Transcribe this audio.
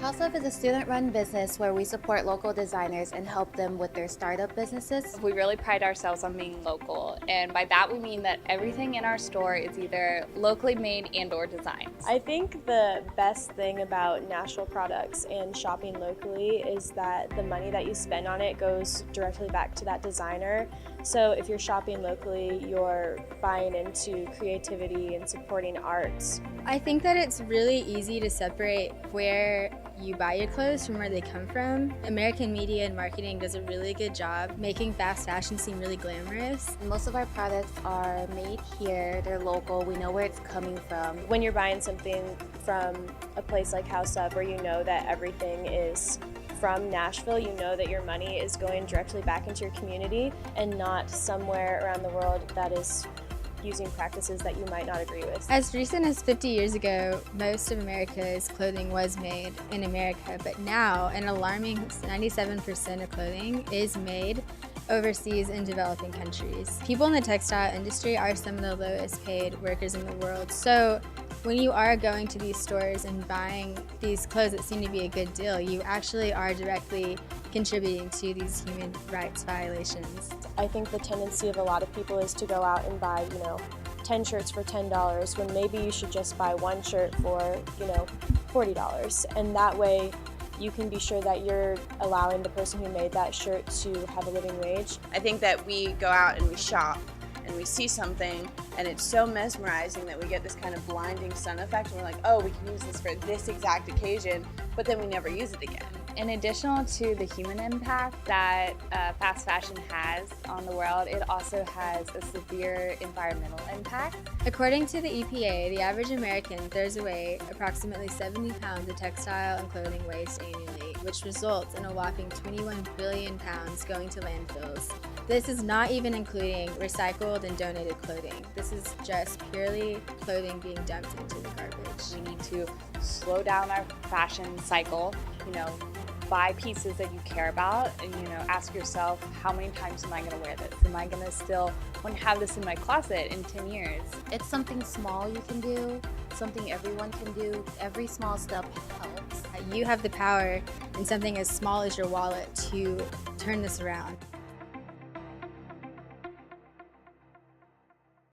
House Of is a student-run business where we support local designers and help them with their startup businesses. We really pride ourselves on being local, and by that we mean that everything in our store is either locally made and/or designed. I think the best thing about Nashville products and shopping locally is that the money that you spend on it goes directly back to that designer. So if you're shopping locally, you're buying into creativity and supporting arts. I think that it's really easy to separate where you buy your clothes from where they come from. American media and marketing does a really good job making fast fashion seem really glamorous. Most of our products are made here, they're local, we know where it's coming from. When you're buying something from a place like House Of, where you know that everything is from Nashville, you know that your money is going directly back into your community and not somewhere around the world that is using practices that you might not agree with. As recent as 50 years ago, most of America's clothing was made in America, but now an alarming 97% of clothing is made overseas in developing countries. People in the textile industry are some of the lowest paid workers in the world. So when you are going to these stores and buying these clothes that seem to be a good deal, you actually are directly contributing to these human rights violations. I think the tendency of a lot of people is to go out and buy, 10 shirts for $10 when maybe you should just buy one shirt for, $40. And that way you can be sure that you're allowing the person who made that shirt to have a living wage. I think that we go out and we shop and we see something and it's so mesmerizing that we get this kind of blinding sun effect and we're like, oh, we can use this for this exact occasion, but then we never use it again. In addition to the human impact that fast fashion has on the world, it also has a severe environmental impact. According to the EPA, the average American throws away approximately 70 pounds of textile and clothing waste annually, which results in a whopping 21 billion pounds going to landfills. This is not even including recycled and donated clothing. This is just purely clothing being dumped into the garbage. We need to slow down our fashion cycle, buy pieces that you care about and, ask yourself, how many times am I going to wear this? Am I going to still want to have this in my closet in 10 years? It's something small you can do, something everyone can do. Every small step helps. You have the power in something as small as your wallet to turn this around.